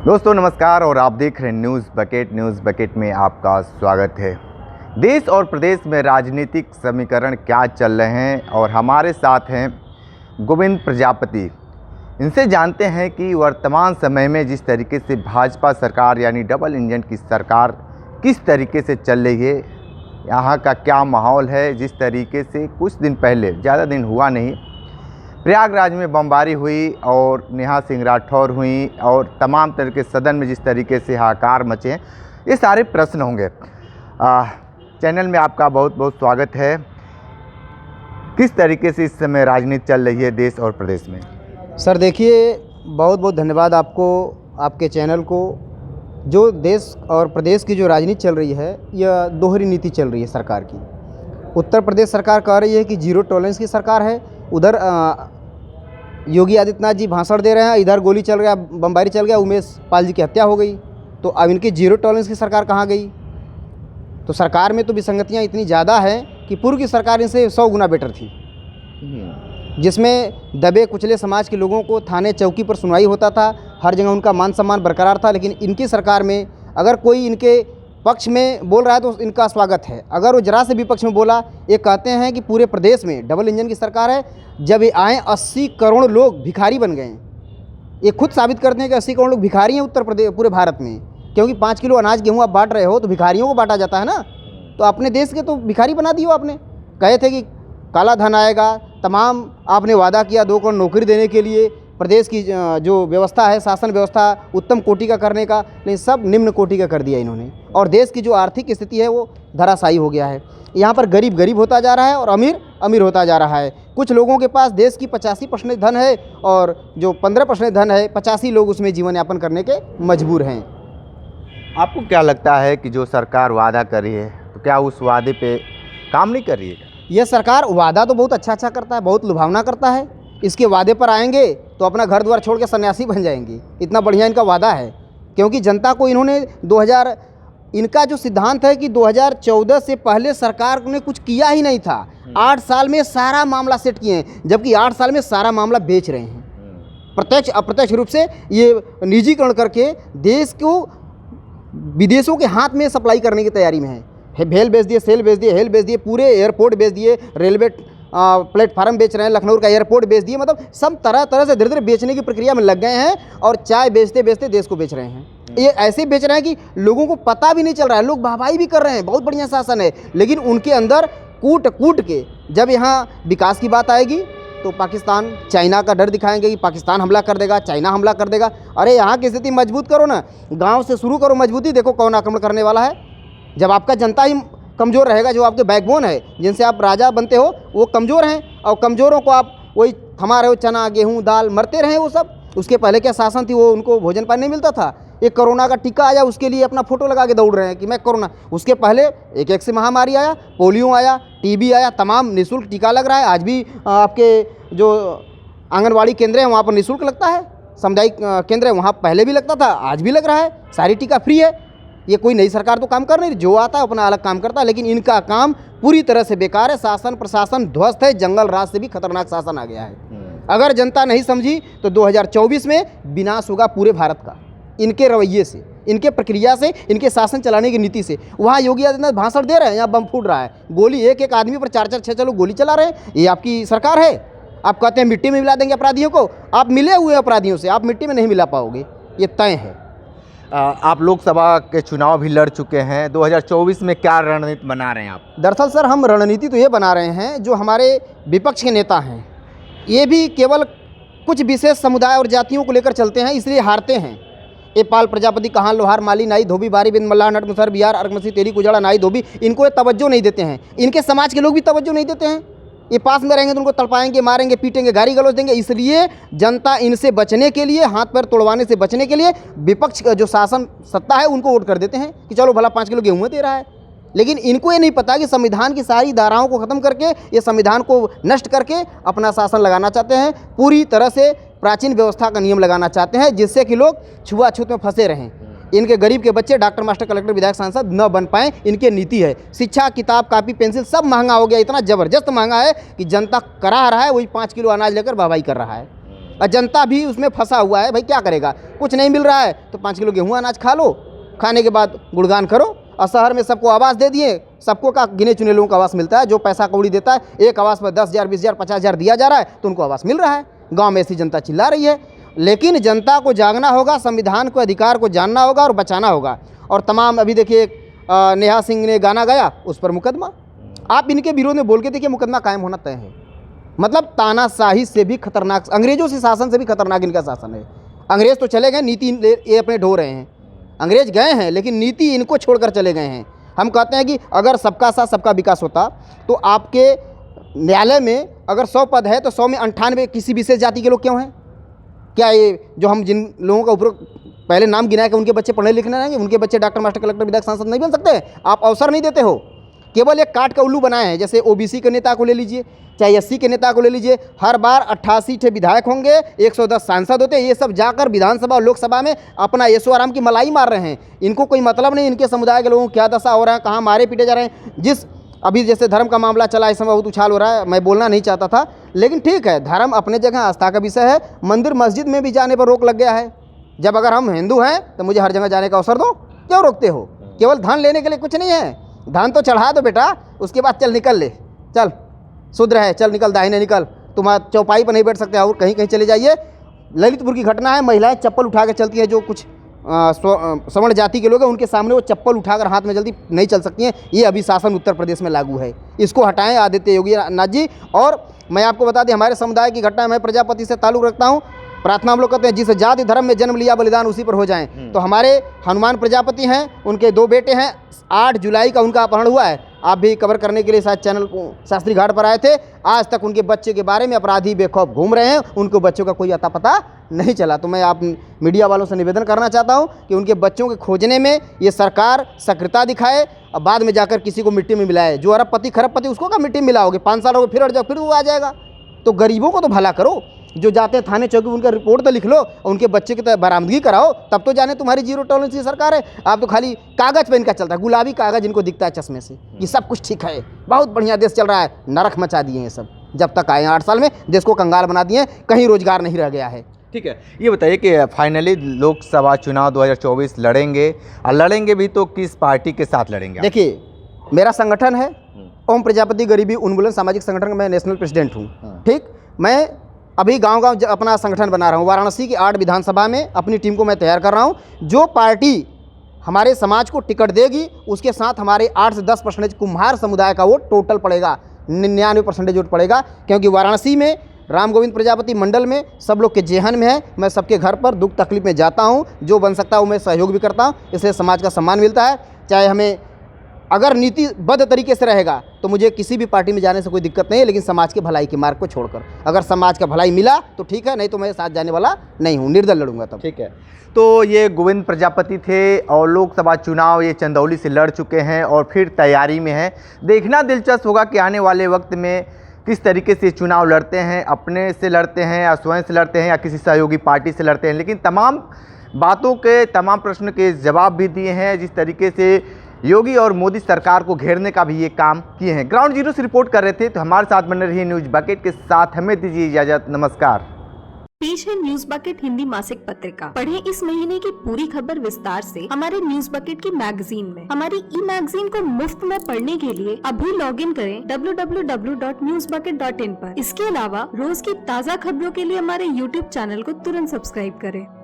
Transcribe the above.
दोस्तों नमस्कार और आप देख रहे हैं न्यूज़ बकेट में आपका स्वागत है। देश और प्रदेश में राजनीतिक समीकरण क्या चल रहे हैं और हमारे साथ हैं गोविंद प्रजापति। इनसे जानते हैं कि वर्तमान समय में जिस तरीके से भाजपा सरकार यानी डबल इंजन की सरकार किस तरीके से चल रही है, यहाँ का क्या माहौल है। जिस तरीके से कुछ दिन पहले, ज़्यादा दिन हुआ नहीं, प्रयागराज में बमबारी हुई और नेहा सिंह राठौर हुई और तमाम तरह के सदन में जिस तरीके से हाहाकार मचे, ये सारे प्रश्न होंगे। चैनल में आपका बहुत बहुत स्वागत है। किस तरीके से इस समय राजनीति चल रही है देश और प्रदेश में? सर देखिए, बहुत बहुत धन्यवाद आपको, आपके चैनल को। जो देश और प्रदेश की जो राजनीति चल रही है, यह दोहरी नीति चल रही है सरकार की। उत्तर प्रदेश सरकार कह रही है कि जीरो टॉलरेंस की सरकार है, उधर योगी आदित्यनाथ जी भाषण दे रहे हैं, इधर गोली चल गया, बमबारी चल गया, उमेश पाल जी की हत्या हो गई। तो अब इनकी जीरो टॉलरेंस की सरकार कहाँ गई? तो सरकार में तो विसंगतियाँ इतनी ज़्यादा हैं कि पूर्व की सरकार इनसे 100 गुना बेटर थी, जिसमें दबे कुचले समाज के लोगों को थाने चौकी पर सुनवाई होता था, हर जगह उनका मान सम्मान बरकरार था। लेकिन इनकी सरकार में अगर कोई इनके पक्ष में बोल रहा है तो इनका स्वागत है, अगर वो जरा से विपक्ष में बोला, ये कहते हैं कि पूरे प्रदेश में डबल इंजन की सरकार है। जब ये आए 80 करोड़ लोग भिखारी बन गए हैं। ये खुद साबित करते हैं कि 80 करोड़ लोग भिखारी हैं उत्तर प्रदेश, पूरे भारत में। क्योंकि 5 किलो अनाज गेहूँ आप बांट रहे हो तो भिखारियों को बांटा जाता है ना, तो अपने देश के तो भिखारी बना दिए आपने। कहे थे कि काला धन आएगा, तमाम आपने वादा किया 2 करोड़ नौकरी देने के लिए, प्रदेश की जो व्यवस्था है, शासन व्यवस्था उत्तम कोटि का करने का, लेकिन सब निम्न कोटि का कर दिया इन्होंने। और देश की जो आर्थिक स्थिति है वो धराशायी हो गया है। यहाँ पर गरीब गरीब होता जा रहा है और अमीर अमीर होता जा रहा है। कुछ लोगों के पास देश की 85% धन है और जो 15% धन है, 85 लोग उसमें जीवन यापन करने के मजबूर हैं। आपको क्या लगता है कि जो सरकार वादा कर रही है, तो क्या उस वादे पे काम नहीं कर रही है? यह सरकार वादा तो बहुत अच्छा करता है, बहुत लुभावना करता है। इसके वादे पर आएंगे तो अपना घर द्वार छोड़ के सन्यासी बन जाएंगे, इतना बढ़िया इनका वादा है। क्योंकि जनता को इन्होंने इनका जो सिद्धांत है कि 2014 से पहले सरकार ने कुछ किया ही नहीं था। 8 साल में सारा मामला सेट किए हैं, जबकि 8 साल में सारा मामला बेच रहे हैं। प्रत्यक्ष अप्रत्यक्ष रूप से ये निजीकरण करके देश को विदेशों के हाथ में सप्लाई करने की तैयारी में है। भेल बेच दिए, सेल बेच दिए, हेल बेच दिए, पूरे एयरपोर्ट बेच दिए, रेलवे प्लेटफार्म बेच रहे हैं, लखनऊ का एयरपोर्ट बेच दिए। मतलब सब तरह तरह से धीरे धीरे बेचने की प्रक्रिया में लग गए हैं और चाय बेचते बेचते देश को बेच रहे हैं। ये ऐसे बेच रहे हैं कि लोगों को पता भी नहीं चल रहा है। लोग वाहवाही भी कर रहे हैं, बहुत बढ़िया शासन है, लेकिन उनके अंदर कूट के जब यहाँ विकास की बात आएगी तो पाकिस्तान चाइना का डर दिखाएंगे कि पाकिस्तान हमला कर देगा, चाइना हमला कर देगा। अरे यहाँ की स्थिति मजबूत करो ना, गाँव से शुरू करो मजबूती, देखो कौन आक्रमण करने वाला है। जब आपका जनता ही कमज़ोर रहेगा, जो आपके बैकबोन है, जिनसे आप राजा बनते हो, वो कमज़ोर हैं और कमज़ोरों को आप वही थमा रहे हो, चना गेहूँ दाल मरते रहे वो सब। उसके पहले क्या शासन थी, वो उनको भोजन पानी नहीं मिलता था। एक कोरोना का टीका आया, उसके लिए अपना फोटो लगा के दौड़ रहे हैं कि मैं कोरोना। उसके पहले एक से महामारी आया, पोलियो आया, टीबी आया, तमाम निःशुल्क टीका लग रहा है। आज भी आपके जो आंगनबाड़ी केंद्र हैं वहाँ पर निःशुल्क लगता है, सामुदायिक केंद्र है वहाँ पहले भी लगता था, आज भी लग रहा है, सारी टीका फ्री है। ये कोई नई सरकार तो काम कर नहीं, जो आता है अपना अलग काम करता है, लेकिन इनका काम पूरी तरह से बेकार है। शासन प्रशासन ध्वस्त है, जंगल राज से भी खतरनाक शासन आ गया है। अगर जनता नहीं समझी तो 2024 में विनाश होगा पूरे भारत का, इनके रवैये से, इनके प्रक्रिया से, इनके शासन चलाने की नीति से। वहाँ योगी आदित्यनाथ भाषण दे रहे हैं, यहाँ बम फूट रहा है, गोली एक आदमी पर 4-4, 6-6 लोग गोली चला रहे हैं। ये आपकी सरकार है? आप कहते हैं मिट्टी में मिला देंगे अपराधियों को। आप मिले हुए अपराधियों से आप मिट्टी में नहीं मिला पाओगे, ये तय है। आप लोकसभा के चुनाव भी लड़ चुके हैं, 2024 में क्या रणनीति बना रहे हैं आप? दरअसल सर, हम रणनीति तो ये बना रहे हैं, जो हमारे विपक्ष के नेता हैं ये भी केवल कुछ विशेष समुदाय और जातियों को लेकर चलते हैं, इसलिए हारते हैं। ये पाल प्रजापति, कहाँ लोहार, माली, नाई, धोबी, बारी, बिंद, मल्लाह, नट, मुसहर, बिहार, अर्गमसी, तेरी, कुजड़ा, नाई, धोबी, इनको ये तवज्जो नहीं देते हैं। इनके समाज के लोग भी तवज्जो नहीं देते हैं। ये पास में रहेंगे तो उनको तड़पाएंगे, मारेंगे, पीटेंगे, गाली गलौज देंगे। इसलिए जनता इनसे बचने के लिए, हाथ पैर तोड़वाने से बचने के लिए विपक्ष का जो शासन सत्ता है उनको वोट कर देते हैं कि चलो भला 5 किलो गेहूँ दे रहा है। लेकिन इनको ये नहीं पता कि संविधान की सारी धाराओं को ख़त्म करके, ये संविधान को नष्ट करके अपना शासन लगाना चाहते हैं। पूरी तरह से प्राचीन व्यवस्था का नियम लगाना चाहते हैं, जिससे कि लोग छुआछूत में फंसे रहें। इनके गरीब के बच्चे डॉक्टर, मास्टर, कलेक्टर, विधायक, सांसद न बन पाएँ, इनकी नीति है। शिक्षा, किताब, कापी, पेंसिल सब महंगा हो गया, इतना ज़बरदस्त महंगा है कि जनता करा रहा है, वही 5 किलो अनाज लेकर वाहवाही कर रहा है। और जनता भी उसमें फंसा हुआ है। भाई क्या करेगा, कुछ नहीं मिल रहा है तो 5 किलो गेहूँ अनाज खा लो, खाने के बाद गुणगान करो। और शहर में सबको आवास दे दिए, सबको का गिने चुने लोगों को आवास मिलता है। जो पैसा कौड़ी देता है, एक आवास पर 10,000, 20,000, 50,000 दिया जा रहा है तो उनको आवास मिल रहा है। गाँव में ऐसी जनता चिल्ला रही है। लेकिन जनता को जागना होगा, संविधान को, अधिकार को जानना होगा और बचाना होगा। और तमाम अभी देखिए नेहा सिंह ने गाना गाया, उस पर मुकदमा। आप इनके विरोध में बोल के देखिए, मुकदमा कायम होना तय है। मतलब तानाशाही से भी खतरनाक, अंग्रेजों से शासन से भी खतरनाक इनका शासन है। अंग्रेज तो चले गए, नीति ये अपने ढो रहे हैं। अंग्रेज गए हैं लेकिन नीति इनको छोड़कर चले गए हैं। हम कहते हैं कि अगर सबका साथ सबका विकास होता तो आपके न्यायालय में अगर 100 पद है तो 100 में 98 किसी विशेष जाति के लोग क्यों हैं? क्या ये जो हम जिन लोगों का ऊपर पहले नाम गिनाए कि उनके बच्चे पढ़ने लिखने रहेंगे, उनके बच्चे डॉक्टर, मास्टर, कलेक्टर, विधायक, सांसद नहीं बन सकते? आप अवसर नहीं देते हो, केवल एक काट का उल्लू बनाए हैं। जैसे ओबीसी के नेता को ले लीजिए, चाहे एससी के नेता को ले लीजिए, हर बार 88 ठे विधायक होंगे, 110 सांसद होते हैं। ये सब जाकर विधानसभा और लोकसभा में अपना ऐशो आराम की मलाई मार रहे हैं। इनको कोई मतलब नहीं इनके समुदाय के लोगों को क्या दशा हो रहा है, कहाँ मारे पीटे जा रहे हैं। जिस अभी जैसे धर्म का मामला चला, इस समय बहुत उछाल हो रहा है, मैं बोलना नहीं चाहता था, लेकिन ठीक है, धर्म अपने जगह आस्था का विषय है। मंदिर मस्जिद में भी जाने पर रोक लग गया है। जब अगर हम हिंदू हैं तो मुझे हर जगह जाने का अवसर दो, क्यों रोकते हो? केवल धन लेने के लिए कुछ नहीं है, धन तो चढ़ा दो बेटा, उसके बाद चल निकल ले, चल शुद्र है, चल निकल, दाहिने निकल, तुम चौपाई पर नहीं बैठ सकते और कहीं कहीं चले जाइए। ललितपुर की घटना है, महिलाएं चप्पल उठा के चलती हैं, जो कुछ सवर्ण जाति के लोग हैं उनके सामने वो चप्पल उठाकर हाथ में जल्दी नहीं चल सकती हैं। ये अभी शासन उत्तर प्रदेश में लागू है, इसको हटाएं आदित्य योगी नाथ जी। और मैं आपको बता दें, हमारे समुदाय की घटना है, मैं प्रजापति से ताल्लुक़ रखता हूँ। प्रार्थना हम लोग कहते हैं, जिस जाति धर्म में जन्म लिया बलिदान उसी पर हो जाएं। तो हमारे हनुमान प्रजापति हैं, उनके 2 बेटे हैं, 8 जुलाई का उनका अपहरण हुआ है। आप भी कवर करने के लिए शायद चैनल शास्त्री घाट पर आए थे। आज तक उनके बच्चे के बारे में अपराधी बेखौफ घूम रहे हैं, उनको बच्चों का कोई अता पता नहीं चला। तो मैं आप मीडिया वालों से निवेदन करना चाहता हूं कि उनके बच्चों के खोजने में ये सरकार सक्रियता दिखाए और बाद में जाकर किसी को मिट्टी में मिलाए। जो अरबपति खरबपति उसको क्या मिट्टी में मिलाओगे? 5 साल हो गए, फिर अड़ जाओ, फिर वो आ जाएगा। तो गरीबों को तो भला करो, जो जाते हैं थाने चौकी उनका रिपोर्ट तो लिख लो और उनके बच्चे की तो बरामदगी कराओ, तब तो जाने तुम्हारी जीरो टॉलरेंस की सरकार है। आप तो खाली कागज़ पे इनका चलता है, गुलाबी कागज़ इनको दिखता है चश्मे से कि सब कुछ ठीक है, बहुत बढ़िया देश चल रहा है। नरक मचा दिए हैं सब, जब तक आए 8 साल में देश को कंगाल बना दिए, कहीं रोजगार नहीं रह गया है। ठीक है, ये बताइए कि फाइनली लोकसभा चुनाव 2024 लड़ेंगे, और लड़ेंगे भी तो किस पार्टी के साथ लड़ेंगे? देखिए, मेरा संगठन है ओम प्रजापति गरीबी उन्मूलन सामाजिक संगठन का मैं नेशनल प्रेसिडेंट हूँ। ठीक, मैं अभी गांव-गांव अपना संगठन बना रहा हूँ। वाराणसी की 8 विधानसभा में अपनी टीम को मैं तैयार कर रहा हूँ। जो पार्टी हमारे समाज को टिकट देगी उसके साथ हमारे 8 से 10% कुम्हार समुदाय का वोट टोटल पड़ेगा, 99% वोट पड़ेगा। क्योंकि वाराणसी में राम गोविंद प्रजापति मंडल में सब लोग के जेहन में है। मैं सबके घर पर दुख तकलीफ में जाता हूँ, जो बन सकता है वो मैं सहयोग भी करता हूँ, इससे समाज का सम्मान मिलता है। चाहे हमें अगर नीतिबद्ध तरीके से रहेगा तो मुझे किसी भी पार्टी में जाने से कोई दिक्कत नहीं है, लेकिन समाज के भलाई के मार्ग को छोड़कर। अगर समाज का भलाई मिला तो ठीक है, नहीं तो मैं साथ जाने वाला नहीं हूँ, निर्दल लड़ूंगा तब। ठीक है, तो ये गोविंद प्रजापति थे और लोकसभा चुनाव ये चंदौली से लड़ चुके हैं और फिर तैयारी में हैं। देखना दिलचस्प होगा कि आने वाले वक्त में किस तरीके से चुनाव लड़ते हैं, अपने से लड़ते हैं या स्वयं से लड़ते हैं या किसी सहयोगी पार्टी से लड़ते हैं। लेकिन तमाम बातों के, तमाम प्रश्न के जवाब भी दिए हैं, जिस तरीके से योगी और मोदी सरकार को घेरने का भी ये काम किए हैं। ग्राउंड जीरो से रिपोर्ट कर रहे थे, तो हमारे साथ बने रहिए न्यूज़ बकेट के साथ। हमें दीजिए इजाजत, नमस्कार। पेश है न्यूज बकेट हिंदी मासिक पत्रिका। पढ़ें इस महीने की पूरी खबर विस्तार से हमारे न्यूज बकेट की मैगजीन में। हमारी ई मैगजीन को मुफ्त में पढ़ने के लिए अभी लॉग इन करें www.newsbucket.in पर। इसके अलावा रोज की ताज़ा खबरों के लिए हमारे YouTube चैनल को तुरंत सब्सक्राइब करें।